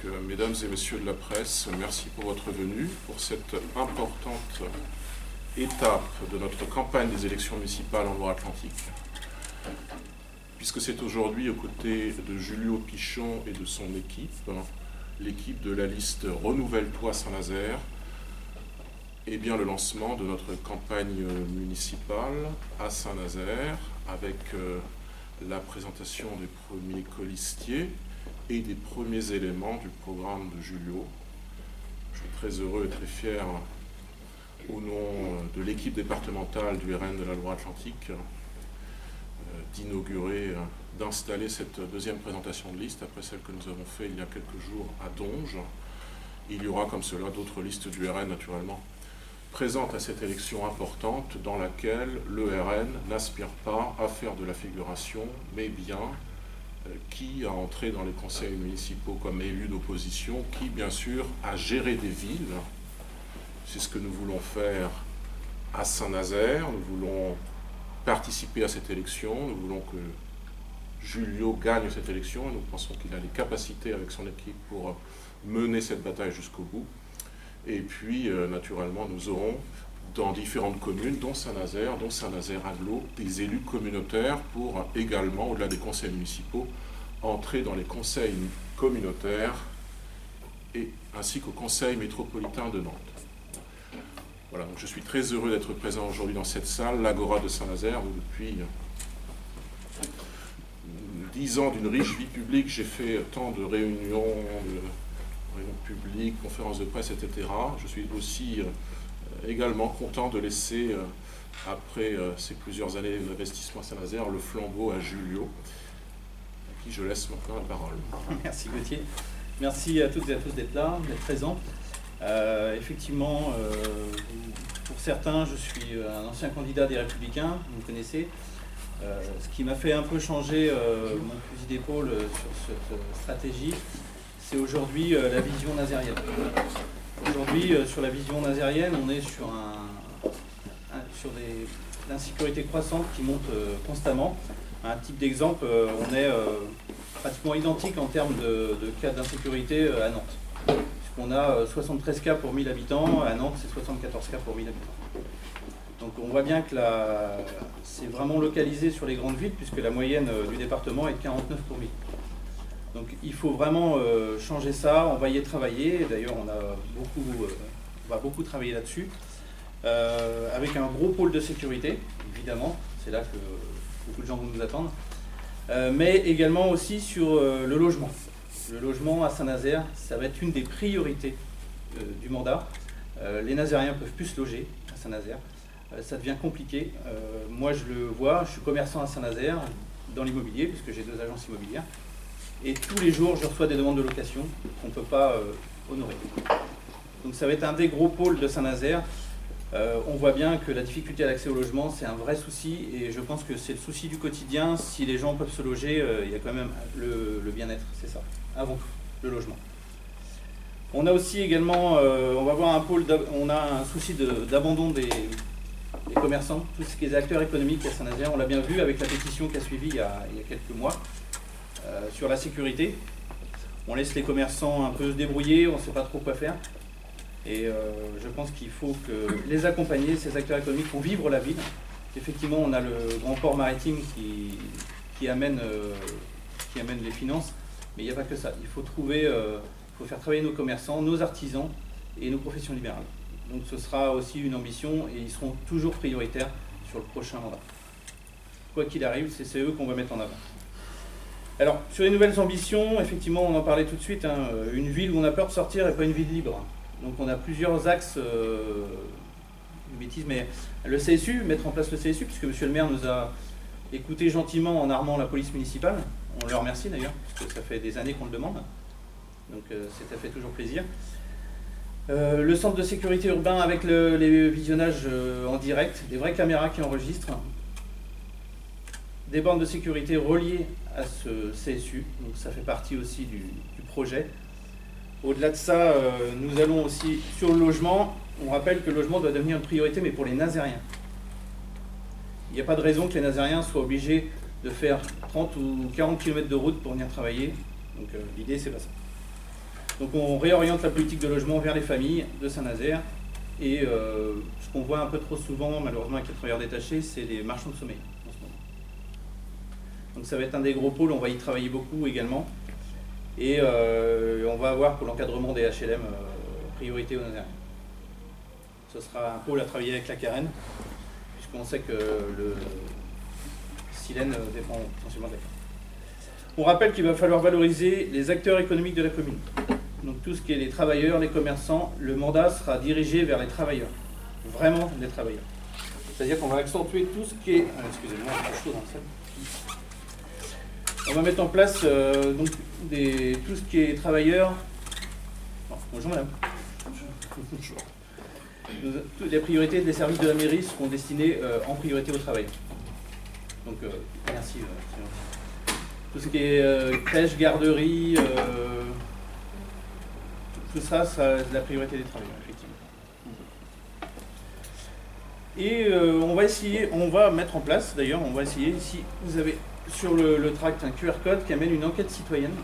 mesdames et messieurs de la presse, merci pour votre venue, pour cette importante étape de notre campagne des élections municipales en Loire-Atlantique. Puisque c'est aujourd'hui, aux côtés de Julio Pichon et de son équipe, l'équipe de la liste Renouvelle-toi Saint-Nazaire, et bien le lancement de notre campagne municipale à Saint-Nazaire, avec la présentation des premiers colistiers et des premiers éléments du programme de Julio. Je suis très heureux et très fier, au nom de l'équipe départementale du RN de la Loire-Atlantique, d'inaugurer, d'installer cette deuxième présentation de liste, après celle que nous avons faite il y a quelques jours à Donge. Il y aura comme cela d'autres listes du RN, naturellement, présentes à cette élection importante dans laquelle le RN n'aspire pas à faire de la figuration, mais bien qui a entré dans les conseils municipaux comme élu d'opposition, qui bien sûr a géré des villes. C'est ce que nous voulons faire à Saint-Nazaire. Nous voulons participer à cette élection, nous voulons que Julio gagne cette élection et nous pensons qu'il a les capacités avec son équipe pour mener cette bataille jusqu'au bout. Et puis naturellement nous aurons dans différentes communes, dont Saint-Nazaire Agglo, des élus communautaires pour également, au-delà des conseils municipaux, entrer dans les conseils communautaires ainsi qu'au conseil métropolitain de Nantes. Voilà, donc je suis très heureux d'être présent aujourd'hui dans cette salle, l'Agora de Saint-Nazaire, où depuis 10 ans d'une riche vie publique, j'ai fait tant de réunions publiques, conférences de presse, etc. Je suis aussi également content de laisser, après ces plusieurs années d'investissement à Saint-Nazaire, le flambeau à Julio, à qui je laisse maintenant la parole. Merci Gauthier. Merci à toutes et à tous d'être là, d'être présents. Effectivement, pour certains, je suis un ancien candidat des Républicains, vous me connaissez. Ce qui m'a fait un peu changer mon fusil d'épaule sur cette stratégie, c'est aujourd'hui la vision nazérienne. Aujourd'hui, sur la vision nazérienne, on est sur l'insécurité croissante qui monte constamment. Un type d'exemple, on est pratiquement identique en termes de cas d'insécurité à Nantes. Puisqu'on a 73 cas pour 1000 habitants, à Nantes c'est 74 cas pour 1000 habitants. Donc on voit bien que c'est vraiment localisé sur les grandes villes, puisque la moyenne du département est de 49 pour 1000. Donc il faut vraiment changer ça, on va y travailler, d'ailleurs on va beaucoup travailler là-dessus, avec un gros pôle de sécurité, évidemment, c'est là que beaucoup de gens vont nous attendre, mais également aussi sur le logement. Le logement à Saint-Nazaire, ça va être une des priorités du mandat. Les Nazériens peuvent plus se loger à Saint-Nazaire, ça devient compliqué. Moi je le vois, je suis commerçant à Saint-Nazaire, dans l'immobilier, puisque j'ai 2 agences immobilières. Et tous les jours, je reçois des demandes de location qu'on ne peut pas honorer. Donc ça va être un des gros pôles de Saint-Nazaire. On voit bien que la difficulté à l'accès au logement, c'est un vrai souci. Et je pense que c'est le souci du quotidien. Si les gens peuvent se loger, il y a quand même le bien-être, c'est ça, avant tout, le logement. On a aussi également, on va voir on a un souci d'abandon des commerçants, tous les acteurs économiques à Saint-Nazaire. On l'a bien vu avec la pétition qui a suivi il y a quelques mois. Sur la sécurité, on laisse les commerçants un peu se débrouiller, on ne sait pas trop quoi faire. Et je pense qu'il faut les accompagner, ces acteurs économiques, pour vivre la ville. Effectivement, on a le grand port maritime qui amène les finances, mais il n'y a pas que ça. Il faut faire travailler nos commerçants, nos artisans et nos professions libérales. Donc ce sera aussi une ambition et ils seront toujours prioritaires sur le prochain mandat. Quoi qu'il arrive, c'est eux qu'on va mettre en avant. Alors, sur les nouvelles ambitions, effectivement, on en parlait tout de suite, hein, une ville où on a peur de sortir et pas une ville libre. Donc on a plusieurs axes, bêtises, mais le CSU, mettre en place le CSU, puisque monsieur le maire nous a écouté gentiment en armant la police municipale. On le remercie d'ailleurs, puisque ça fait des années qu'on le demande. Donc ça fait toujours plaisir. Le centre de sécurité urbain avec les visionnages en direct, des vraies caméras qui enregistrent. Des bornes de sécurité reliées à ce CSU, donc ça fait partie aussi du projet. Au-delà de ça, nous allons aussi sur le logement. On rappelle que le logement doit devenir une priorité, mais pour les Nazériens. Il n'y a pas de raison que les Nazériens soient obligés de faire 30 ou 40 km de route pour venir travailler. Donc l'idée, c'est pas ça. Donc on réoriente la politique de logement vers les familles de Saint-Nazaire. Et ce qu'on voit un peu trop souvent, malheureusement avec les travailleurs détachés, c'est les marchands de sommeil en ce moment. Donc ça va être un des gros pôles, on va y travailler beaucoup également. Et on va avoir pour l'encadrement des HLM priorité aux Nazariens. Ce sera un pôle à travailler avec la Carène, puisqu'on sait que le Silène dépend essentiellement de la Carène. On rappelle qu'il va falloir valoriser les acteurs économiques de la commune. Donc tout ce qui est les travailleurs, les commerçants, le mandat sera dirigé vers les travailleurs. Vraiment les travailleurs. C'est-à-dire qu'on va accentuer tout ce qui est... excusez-moi, il y a quelque chose dans la salle. On va mettre en place donc tout ce qui est travailleurs... Oh, bonjour madame. Bonjour. Les priorités des services de la mairie seront destinées en priorité aux travailleurs. Donc merci. Tout ce qui est crèche, garderie... tout ça, ça de la priorité des travailleurs, effectivement. Et on va mettre en place, d'ailleurs, on va essayer, si vous avez sur le tract un QR code qui amène une enquête citoyenne,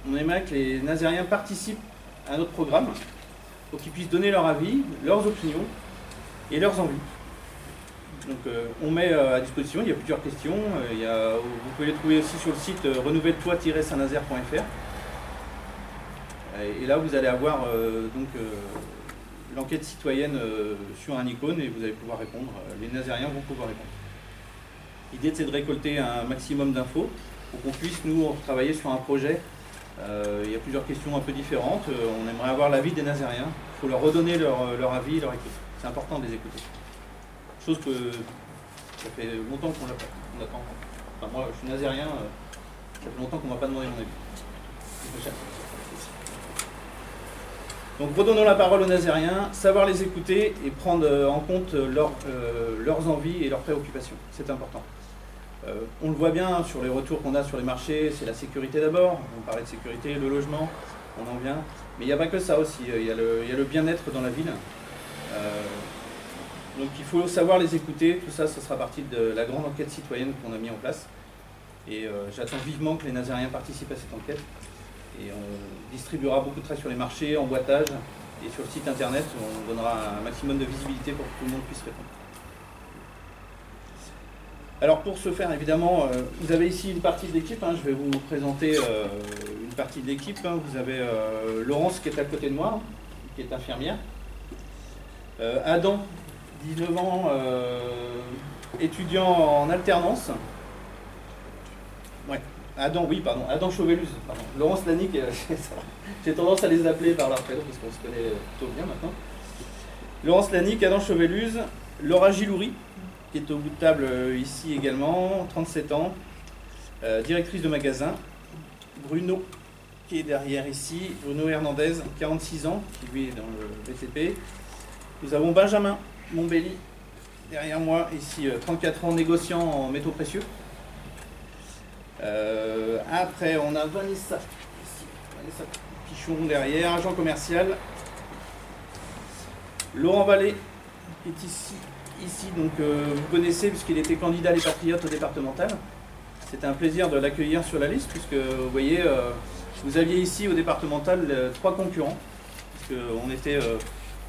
on aimerait que les Nazériens participent à notre programme, pour qu'ils puissent donner leur avis, leurs opinions et leurs envies. Donc on met à disposition, il y a plusieurs questions, vous pouvez les trouver aussi sur le site renouvelle-toi-saint-nazaire.fr. Et là, vous allez avoir l'enquête citoyenne sur un icône et vous allez pouvoir répondre. Les Nazériens vont pouvoir répondre. L'idée, c'est de récolter un maximum d'infos pour qu'on puisse, nous, travailler sur un projet. Il y a plusieurs questions un peu différentes. On aimerait avoir l'avis des Nazériens. Il faut leur redonner leur avis et leur écoute. C'est important de les écouter. Chose que ça fait longtemps qu'on attend. Enfin, moi, je suis Nazérien, ça fait longtemps qu'on ne m'a pas demandé mon avis. Donc redonnons la parole aux Nazériens, savoir les écouter et prendre en compte leurs envies et leurs préoccupations. C'est important. On le voit bien sur les retours qu'on a sur les marchés, c'est la sécurité d'abord. On parlait de sécurité, le logement, on en vient. Mais il n'y a pas que ça aussi, il y a le bien-être dans la ville. Donc il faut savoir les écouter, tout ça, ce sera partie de la grande enquête citoyenne qu'on a mis en place. Et j'attends vivement que les Nazériens participent à cette enquête. Et on distribuera beaucoup de traits sur les marchés, en boitage, et sur le site internet, on donnera un maximum de visibilité pour que tout le monde puisse répondre. Alors pour ce faire, évidemment, vous avez ici une partie de l'équipe, je vais vous présenter une partie de l'équipe. Vous avez Laurence qui est à côté de moi, qui est infirmière. Adam, 19 ans, étudiant en alternance. Ouais. Adam Chauveluz, pardon. Laurence Lanique, j'ai tendance à les appeler par leur prénom parce qu'on se connaît plutôt bien maintenant. Laurence Lanique, Adam Chauveluz, Laura Gilouri, qui est au bout de table ici également, 37 ans, directrice de magasin. Bruno, qui est derrière ici, Bruno Hernandez, 46 ans, qui lui est dans le BTP. Nous avons Benjamin Montbelli, derrière moi, ici, 34 ans, négociant en métaux précieux. Après, on a Vanessa Pichon derrière, agent commercial. Laurent Vallée, qui est ici donc vous connaissez puisqu'il était candidat Les Patriotes au départemental. C'était un plaisir de l'accueillir sur la liste, puisque vous voyez, vous aviez ici au départemental 3 concurrents, puisqu'on était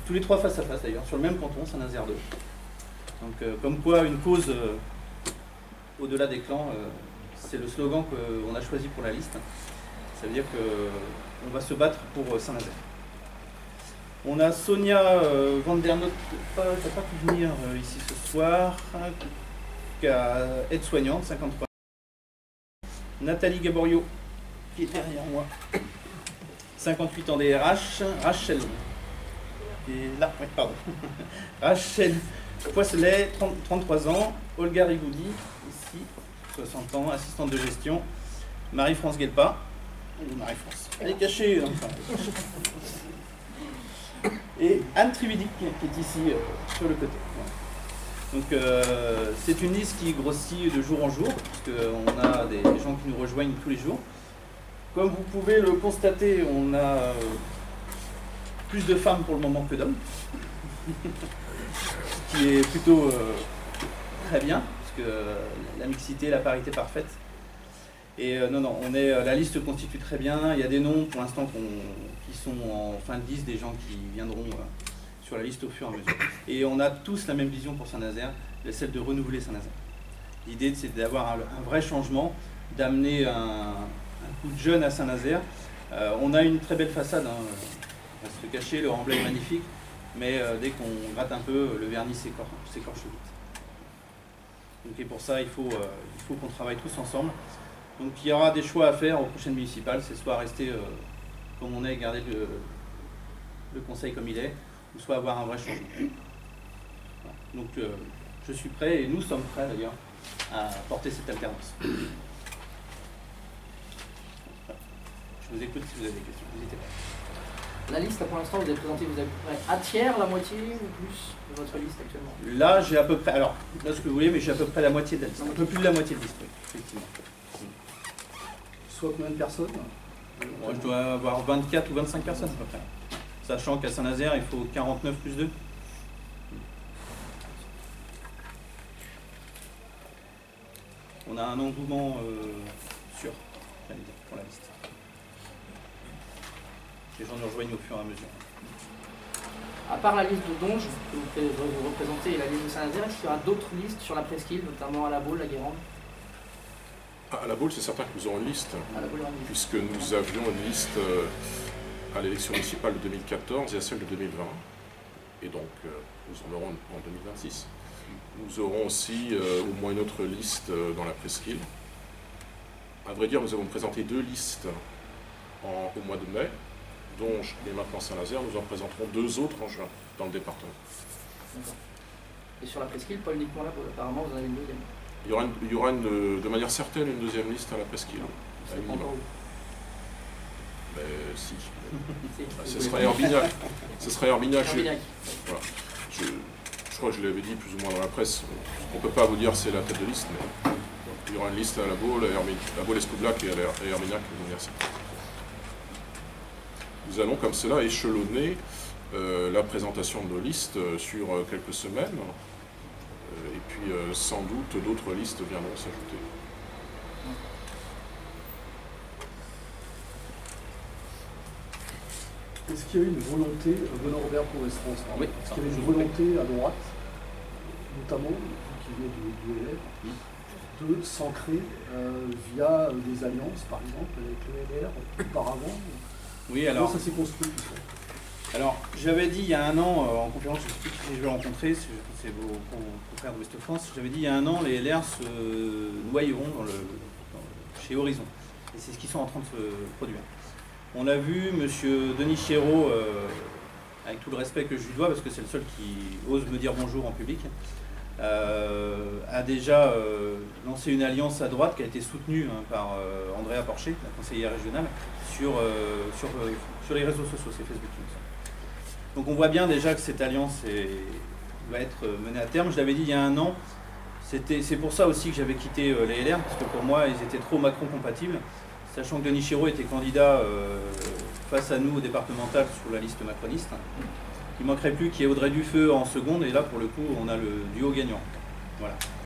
tous les 3 face à face d'ailleurs, sur le même canton, Saint-Nazaire 2. Donc comme quoi une cause au-delà des clans, c'est le slogan qu'on a choisi pour la liste. Ça veut dire qu'on va se battre pour Saint-Nazaire. On a Sonia Van der Noot, qui n'a pas pu venir ici ce soir, qui est aide-soignante, 53 ans. Nathalie Gaborio, qui est derrière moi, 58 ans DRH. Rachel, qui est là, oui, pardon. Rachel Poisselet, 33 ans. Olga Rigouli, ici, 60 ans, assistante de gestion. Marie-France Guelpa. Marie-France, elle est cachée, enfin. Et Anne Trividic, qui est ici sur le côté. Donc c'est une liste qui grossit de jour en jour, puisqu'on a des gens qui nous rejoignent tous les jours. Comme vous pouvez le constater, on a plus de femmes pour le moment que d'hommes, ce qui est plutôt très bien, puisque la mixité, la parité parfaite. Et non, la liste se constitue très bien. Il y a des noms pour l'instant qui sont en fin de liste, des gens qui viendront sur la liste au fur et à mesure. Et on a tous la même vision pour Saint-Nazaire, celle de renouveler Saint-Nazaire. L'idée, c'est d'avoir un vrai changement, d'amener un coup de jeune à Saint-Nazaire. On a une très belle façade, hein. On va se le cacher, le remblai est magnifique, mais dès qu'on gratte un peu, le vernis s'écorche vite. Donc, et pour ça, il faut qu'on travaille tous ensemble. Donc il y aura des choix à faire aux prochaines municipales, c'est soit rester comme on est, garder le conseil comme il est, ou soit avoir un vrai changement. Voilà. Donc je suis prêt, et nous sommes prêts d'ailleurs, à porter cette alternance. Je vous écoute si vous avez des questions, n'hésitez pas. La liste, pour l'instant, vous avez présenté, vous avez à peu près un tiers, la moitié ou plus de votre liste actuellement? Là, j'ai à peu près, alors, là ce que vous voulez, mais j'ai à peu près la moitié de la liste, un peu plus de la moitié de la liste, oui, effectivement. Soit combien de personnes? Moi, je dois avoir 24 ou 25 personnes à peu près. Sachant qu'à Saint-Nazaire, il faut 49 plus 2. On a un engouement sûr, j'allais dire, pour la liste. Les gens nous rejoignent au fur et à mesure. À part la liste de Donge que vous représentez et la liste de Saint-Nazaire, est-ce qu'il y aura d'autres listes sur la presqu'île, notamment à la Baule, à Guérande? À la Baule, c'est certain que nous aurons une liste, À la Baule, on dit. puisque nous avions une liste à l'élection municipale de 2014 et à celle de 2020. Et donc, nous en aurons en 2026. Nous aurons aussi au moins une autre liste dans la presqu'île. À vrai dire, nous avons présenté 2 listes au mois de mai, Donge et maintenant Saint-Nazaire. Nous en présenterons 2 autres en juin dans le département. Et sur la presqu'île, pas uniquement la Baule, apparemment vous en avez une deuxième. Il y aura de manière certaine une deuxième liste à la presqu'île. C'est pas encore où. Mais si. Si. Ce sera Herbignac. Ce sera Herbignac. Herbignac. Voilà. Je crois que je l'avais dit plus ou moins dans la presse. On ne peut pas vous dire c'est la tête de liste, mais il y aura une liste à la Baule, à Baule-Escoublac et à Herbignac. Nous allons comme cela échelonner la présentation de nos listes sur quelques semaines. Et puis sans doute d'autres listes viendront s'ajouter. Est-ce qu'il y a eu une volonté, Benoît Robert pour Estance, Oui, est-ce qu'il y avait une volonté à droite, notamment, qui vient du LR, de s'ancrer via des alliances, par exemple, avec le LR auparavant? Oui, alors. Comment ça s'est construit tout ça? Alors, j'avais dit il y a un an, en conférence, je ne sais plus qui je vais rencontrer, c'est vos confrères d'Ouest-France, j'avais dit il y a un an, les LR se noyeront chez Horizon. Et c'est ce qu'ils sont en train de se produire. On a vu M. Denis Chéreau, avec tout le respect que je lui dois, parce que c'est le seul qui ose me dire bonjour en public, a déjà lancé une alliance à droite qui a été soutenue par Andrea Porcher, la conseillère régionale, sur les réseaux sociaux, c'est Facebook. Donc on voit bien déjà que cette alliance va être menée à terme. Je l'avais dit il y a un an, c'est pour ça aussi que j'avais quitté les LR, parce que pour moi ils étaient trop Macron compatibles, sachant que Denis Chéreau était candidat face à nous au départemental sur la liste macroniste. Il ne manquerait plus qu'il y ait Audrey Dufeu en seconde, et là pour le coup on a le duo gagnant. Voilà.